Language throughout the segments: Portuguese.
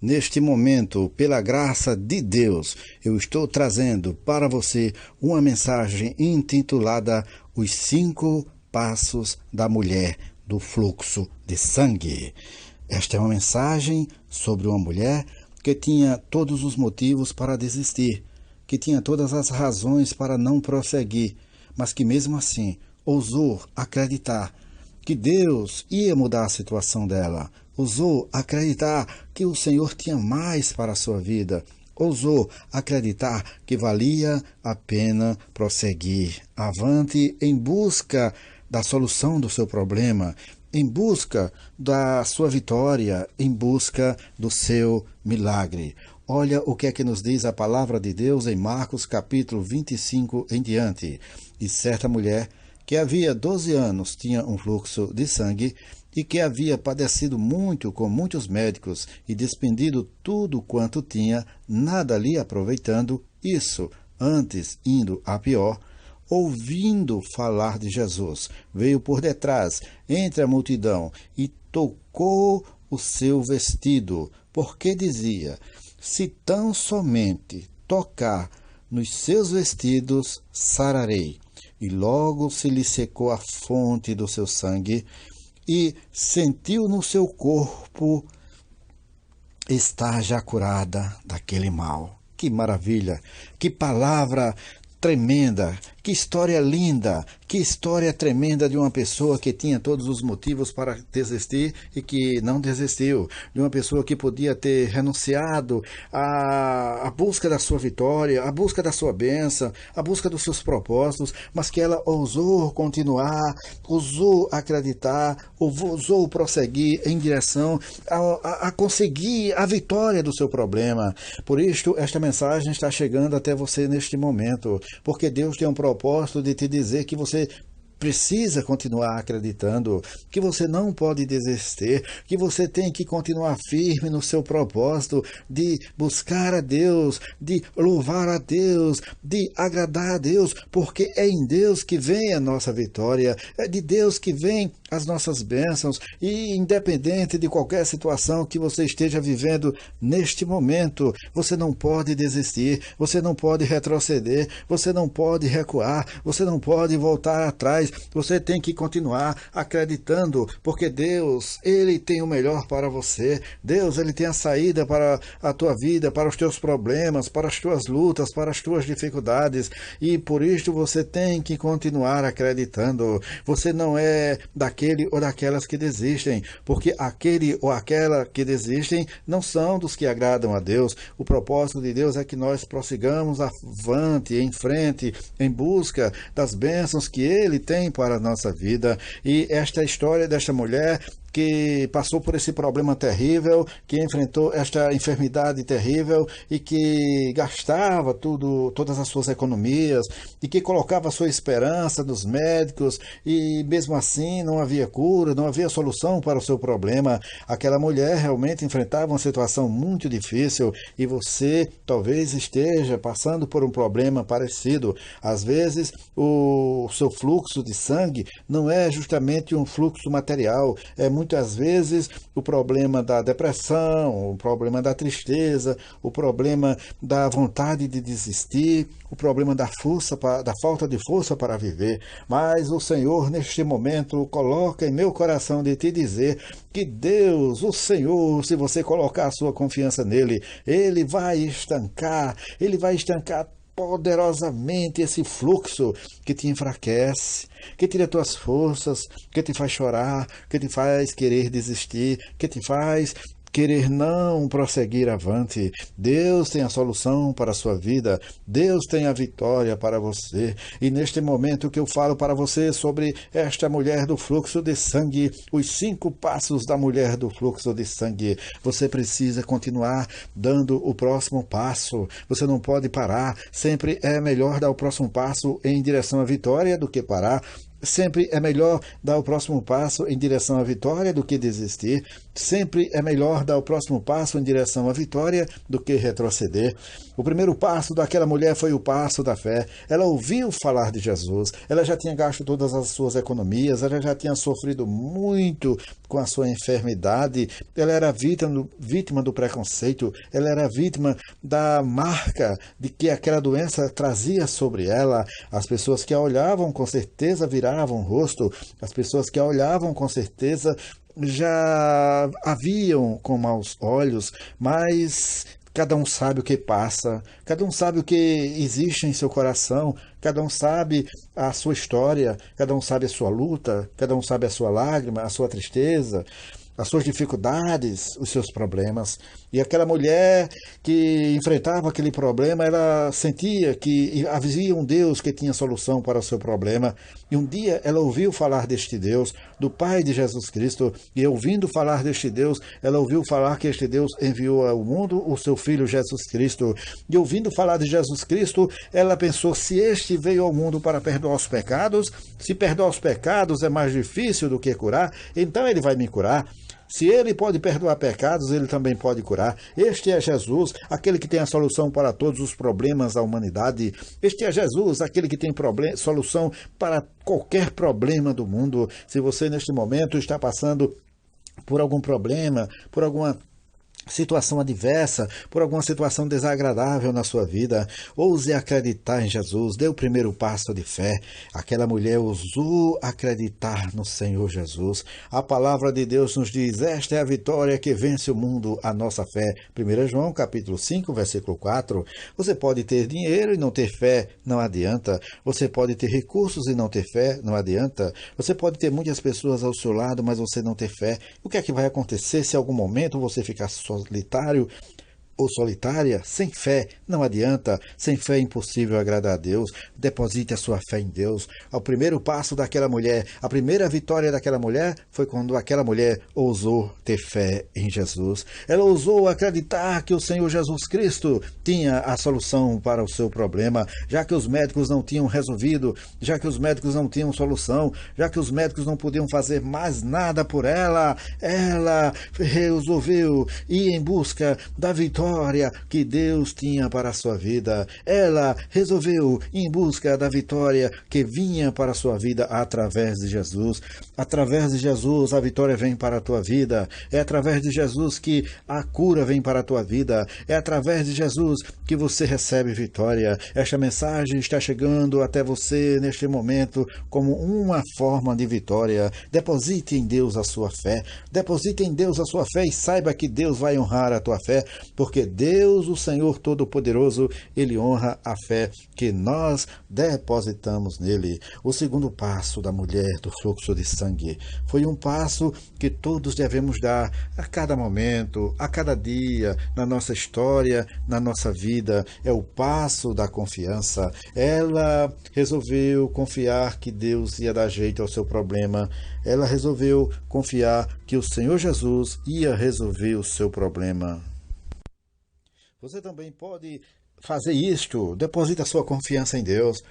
Neste momento, pela graça de Deus, eu estou trazendo para você uma mensagem intitulada Os 5 Passos da Mulher do Fluxo de Sangue. Esta é uma mensagem sobre uma mulher que tinha todos os motivos para desistir, que tinha todas as razões para não prosseguir, mas que mesmo assim ousou acreditar que Deus ia mudar a situação dela, ousou acreditar que o Senhor tinha mais para a sua vida, ousou acreditar que valia a pena prosseguir avante em busca da solução do seu problema, em busca da sua vitória, em busca do seu milagre. Olha o que é que nos diz a palavra de Deus em Marcos capítulo 25 em diante. E certa mulher que havia 12 anos tinha um fluxo de sangue e que havia padecido muito com muitos médicos e despendido tudo quanto tinha, nada lhe aproveitando, isso antes indo a pior, ouvindo falar de Jesus, veio por detrás, entre a multidão, e tocou o seu vestido, porque dizia: se tão somente tocar nos seus vestidos, sararei. E logo se lhe secou a fonte do seu sangue, e sentiu no seu corpo estar já curada daquele mal. Que maravilha! Que palavra tremenda! Que história linda! Que história tremenda de uma pessoa que tinha todos os motivos para desistir e que não desistiu. De uma pessoa que podia ter renunciado à busca da sua vitória, à busca da sua bênção, à busca dos seus propósitos, mas que ela ousou continuar, ousou acreditar, ousou prosseguir em direção a conseguir a vitória do seu problema. Por isto, esta mensagem está chegando até você neste momento, porque Deus tem um propósito de te dizer que você precisa continuar acreditando, que você não pode desistir, que você tem que continuar firme no seu propósito de buscar a Deus, de louvar a Deus, de agradar a Deus, porque é em Deus que vem a nossa vitória, é de Deus que vem as nossas bênçãos, e independente de qualquer situação que você esteja vivendo neste momento, você não pode desistir, você não pode retroceder, você não pode recuar, você não pode voltar atrás, você tem que continuar acreditando, porque Deus, Ele tem o melhor para você. Deus, Ele tem a saída para a tua vida, para os teus problemas, para as tuas lutas, para as tuas dificuldades, e por isso você tem que continuar acreditando. Você não é daquele ou daquelas que desistem, porque aquele ou aquela que desistem não são dos que agradam a Deus. O propósito de Deus é que nós prossigamos avante, em frente, em busca das bênçãos que Ele tem para a nossa vida. E esta história desta mulher que passou por esse problema terrível, que enfrentou esta enfermidade terrível e que gastava todas as suas economias e que colocava a sua esperança nos médicos e mesmo assim não havia cura, não havia solução para o seu problema. Aquela mulher realmente enfrentava uma situação muito difícil e você talvez esteja passando por um problema parecido. Às vezes o seu fluxo de sangue não é justamente um fluxo material, é muitas vezes o problema da depressão, o problema da tristeza, o problema da vontade de desistir, o problema da falta de força para viver. Mas o Senhor, neste momento, coloca em meu coração de te dizer que Deus, o Senhor, se você colocar a sua confiança nele, Ele vai estancar poderosamente esse fluxo que te enfraquece, que tira tuas forças, que te faz chorar, que te faz querer desistir, que te faz querer não prosseguir avante. Deus tem a solução para a sua vida, Deus tem a vitória para você. E neste momento que eu falo para você sobre esta mulher do fluxo de sangue, os 5 passos da mulher do fluxo de sangue, você precisa continuar dando o próximo passo, você não pode parar. Sempre é melhor dar o próximo passo em direção à vitória do que parar. Sempre é melhor dar o próximo passo em direção à vitória do que desistir. Sempre é melhor dar o próximo passo em direção à vitória do que retroceder. O primeiro passo daquela mulher foi o passo da fé. Ela ouviu falar de Jesus, ela já tinha gasto todas as suas economias, ela já tinha sofrido muito com a sua enfermidade, ela era vítima do preconceito, ela era vítima da marca de que aquela doença trazia sobre ela. As pessoas que a olhavam com certeza viravam o rosto, as pessoas que a olhavam com certeza já a viam com maus olhos, mas cada um sabe o que passa, cada um sabe o que existe em seu coração, cada um sabe a sua história, cada um sabe a sua luta, cada um sabe a sua lágrima, a sua tristeza, as suas dificuldades, os seus problemas. E aquela mulher que enfrentava aquele problema, ela sentia que havia um Deus que tinha solução para o seu problema. E um dia ela ouviu falar deste Deus, do Pai de Jesus Cristo, e ouvindo falar deste Deus, ela ouviu falar que este Deus enviou ao mundo o seu Filho Jesus Cristo. E ouvindo falar de Jesus Cristo, ela pensou, se este veio ao mundo para perdoar os pecados, se perdoar os pecados é mais difícil do que curar, então ele vai me curar. Se ele pode perdoar pecados, ele também pode curar. Este é Jesus, aquele que tem a solução para todos os problemas da humanidade. Este é Jesus, aquele que tem solução para qualquer problema do mundo. Se você neste momento está passando por algum problema, por alguma situação adversa, por alguma situação desagradável na sua vida, ouse acreditar em Jesus, dê o primeiro passo de fé. Aquela mulher ousou acreditar no Senhor Jesus. A palavra de Deus nos diz, esta é a vitória que vence o mundo, a nossa fé. 1 João capítulo 5, versículo 4. Você pode ter dinheiro e não ter fé, não adianta. Você pode ter recursos e não ter fé, não adianta. Você pode ter muitas pessoas ao seu lado, mas você não ter fé. O que é que vai acontecer se em algum momento você ficar solitário ou solitária? Sem fé não adianta, sem fé é impossível agradar a Deus. Deposite a sua fé em Deus. O primeiro passo daquela mulher, a primeira vitória daquela mulher foi quando aquela mulher ousou ter fé em Jesus. Ela ousou acreditar que o Senhor Jesus Cristo tinha a solução para o seu problema, já que os médicos não tinham resolvido, já que os médicos não tinham solução, já que os médicos não podiam fazer mais nada por ela. Ela resolveu ir em busca da vitória que Deus tinha para a sua vida. Ela resolveu ir em busca da vitória que vinha para a sua vida através de Jesus. Através de Jesus a vitória vem para a tua vida. É através de Jesus que a cura vem para a tua vida. É através de Jesus que você recebe vitória. Esta mensagem está chegando até você neste momento como uma forma de vitória. Deposite em Deus a sua fé. Deposite em Deus a sua fé e saiba que Deus vai honrar a tua fé, porque Deus, o Senhor Todo-Poderoso, Ele honra a fé que nós depositamos nele. O segundo passo da mulher do fluxo de sangue foi um passo que todos devemos dar a cada momento, a cada dia, na nossa história, na nossa vida. É o passo da confiança. Ela resolveu confiar que Deus ia dar jeito ao seu problema. Ela resolveu confiar que o Senhor Jesus ia resolver o seu problema. Você também pode fazer isto. Deposite a sua confiança em Deus.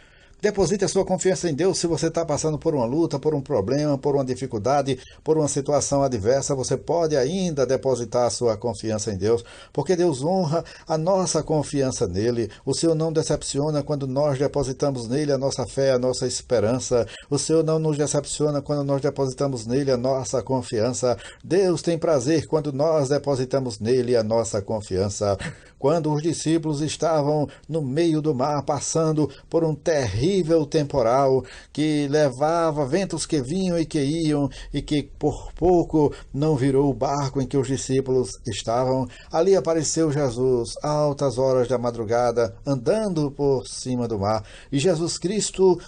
Deposite a sua confiança em Deus. Se você está passando por uma luta, por um problema, por uma dificuldade, por uma situação adversa, você pode ainda depositar a sua confiança em Deus, porque Deus honra a nossa confiança nele. O Senhor não decepciona quando nós depositamos nele a nossa fé, a nossa esperança. O Senhor não nos decepciona quando nós depositamos nele a nossa confiança. Deus tem prazer quando nós depositamos nele a nossa confiança. Quando os discípulos estavam no meio do mar, passando por um terrível temporal que levava ventos que vinham e que iam e que por pouco não virou o barco em que os discípulos estavam, ali apareceu Jesus, altas horas da madrugada, andando por cima do mar. E Jesus Cristo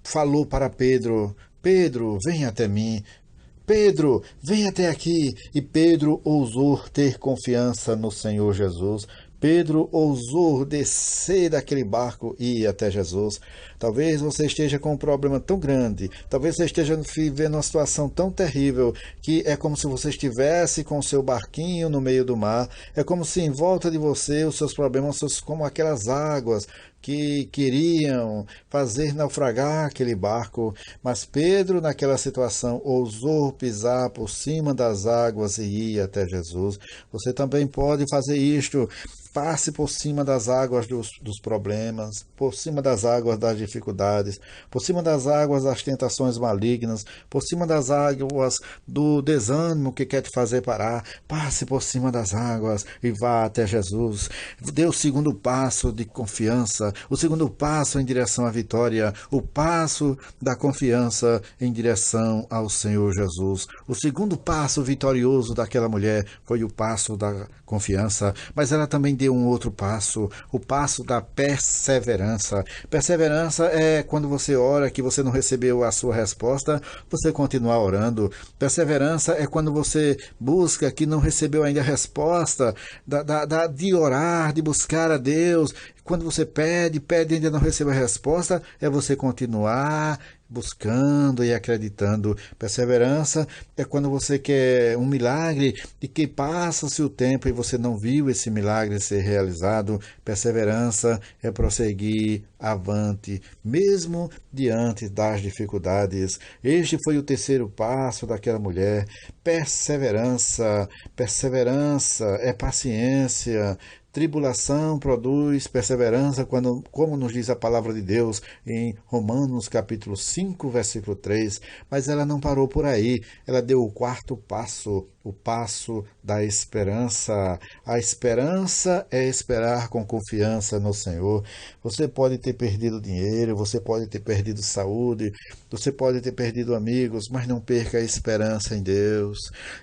falou para Pedro: Pedro, vem até mim. Pedro, vem até aqui. E Pedro ousou ter confiança no Senhor Jesus. Pedro ousou descer daquele barco e ir até Jesus. Talvez você esteja com um problema tão grande, talvez você esteja vivendo uma situação tão terrível, que é como se você estivesse com o seu barquinho no meio do mar. É como se em volta de você os seus problemas fossem como aquelas águas que queriam fazer naufragar aquele barco, mas Pedro, naquela situação, ousou pisar por cima das águas e ir até Jesus. Você também pode fazer isto. Passe por cima das águas dos problemas, por cima das águas das dificuldades, por cima das águas das tentações malignas, por cima das águas do desânimo que quer te fazer parar. Passe por cima das águas e vá até Jesus. Dê o segundo passo de confiança, o segundo passo em direção à vitória, o passo da confiança em direção ao Senhor Jesus. O segundo passo vitorioso daquela mulher foi o passo da confiança, mas ela também deu um outro passo, o passo da perseverança. Perseverança é quando você ora que você não recebeu a sua resposta, você continuar orando. Perseverança é quando você busca que não recebeu ainda a resposta de orar, de buscar a Deus. Quando você pede e ainda não recebe a resposta, é você continuar buscando e acreditando. Perseverança é quando você quer um milagre e que passa-se o tempo e você não viu esse milagre ser realizado. Perseverança é prosseguir avante, mesmo diante das dificuldades. Este foi o terceiro passo daquela mulher. Perseverança. Perseverança é paciência. Tribulação produz perseverança, como nos diz a palavra de Deus em Romanos capítulo 5, versículo 3. Mas ela não parou por aí, ela deu o quarto passo, o passo da esperança. A esperança é esperar com confiança no Senhor. Você pode ter perdido dinheiro, você pode ter perdido saúde, você pode ter perdido amigos, mas não perca a esperança em Deus.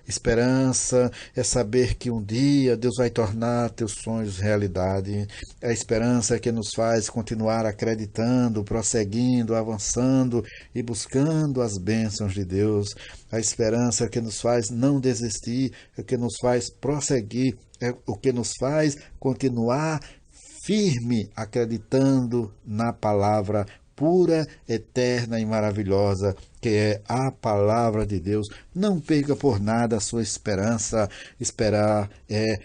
Esperança é saber que um dia Deus vai tornar teus sonhos realidade. A esperança é que nos faz continuar acreditando, prosseguindo, avançando e buscando as bênçãos de Deus. A esperança é que nos faz não desistir, é o que nos faz prosseguir, é o que nos faz continuar firme, acreditando na palavra pura, eterna e maravilhosa, que é a palavra de Deus. Não perca por nada a sua esperança. Esperar é...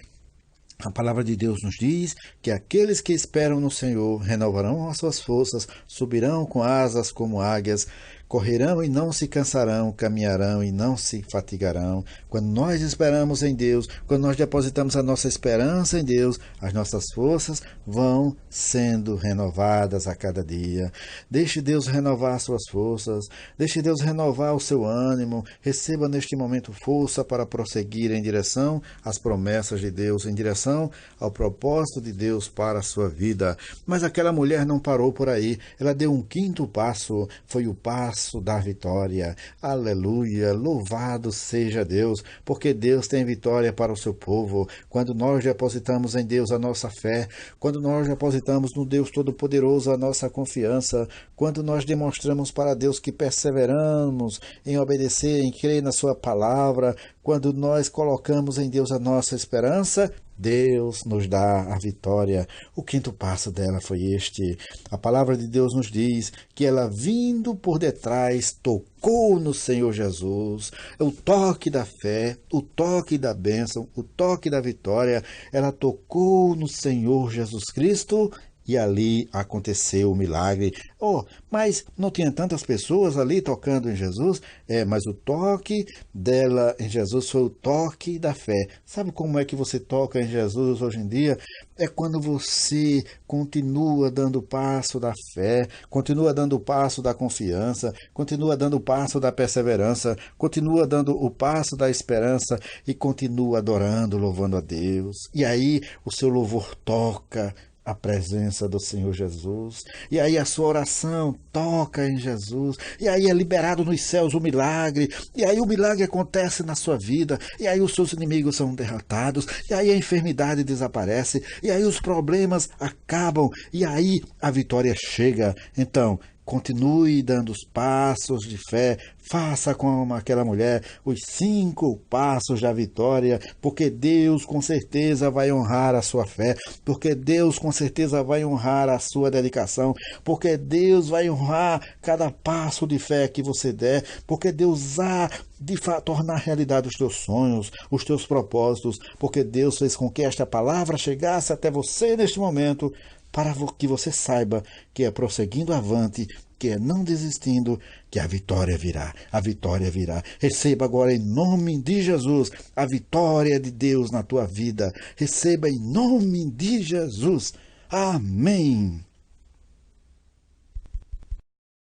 A palavra de Deus nos diz que aqueles que esperam no Senhor renovarão as suas forças, subirão com asas como águias, correrão e não se cansarão, caminharão e não se fatigarão. Quando nós esperamos em Deus, quando nós depositamos a nossa esperança em Deus, as nossas forças vão sendo renovadas a cada dia. Deixe Deus renovar suas forças, deixe Deus renovar o seu ânimo, receba neste momento força para prosseguir em direção às promessas de Deus, em direção ao propósito de Deus para a sua vida. Mas aquela mulher não parou por aí, ela deu um quinto passo, foi o passo da vitória. Aleluia, louvado seja Deus, porque Deus tem vitória para o seu povo. Quando nós depositamos em Deus a nossa fé, quando nós depositamos no Deus Todo-Poderoso a nossa confiança, quando nós demonstramos para Deus que perseveramos em obedecer, em crer na sua palavra, quando nós colocamos em Deus a nossa esperança, Deus nos dá a vitória. O quinto passo dela foi este. A palavra de Deus nos diz que ela, vindo por detrás, tocou no Senhor Jesus. O toque da fé, o toque da bênção, o toque da vitória. Ela tocou no Senhor Jesus Cristo e ali aconteceu o milagre. Mas não tinha tantas pessoas ali tocando em Jesus? Mas o toque dela em Jesus foi o toque da fé. Sabe como é que você toca em Jesus hoje em dia? É quando você continua dando o passo da fé, continua dando o passo da confiança, continua dando o passo da perseverança, continua dando o passo da esperança e continua adorando, louvando a Deus. E aí o seu louvor toca a presença do Senhor Jesus, e aí a sua oração toca em Jesus, e aí é liberado nos céus o milagre, e aí o milagre acontece na sua vida, e aí os seus inimigos são derrotados, e aí a enfermidade desaparece, e aí os problemas acabam, e aí a vitória chega. Então, continue dando os passos de fé, faça como aquela mulher, os 5 passos da vitória, porque Deus com certeza vai honrar a sua fé, porque Deus com certeza vai honrar a sua dedicação, porque Deus vai honrar cada passo de fé que você der, porque Deus há de tornar realidade os teus sonhos, os teus propósitos, porque Deus fez com que esta palavra chegasse até você neste momento, para que você saiba que é prosseguindo avante, que é não desistindo, que a vitória virá. A vitória virá. Receba agora em nome de Jesus a vitória de Deus na tua vida. Receba em nome de Jesus. Amém.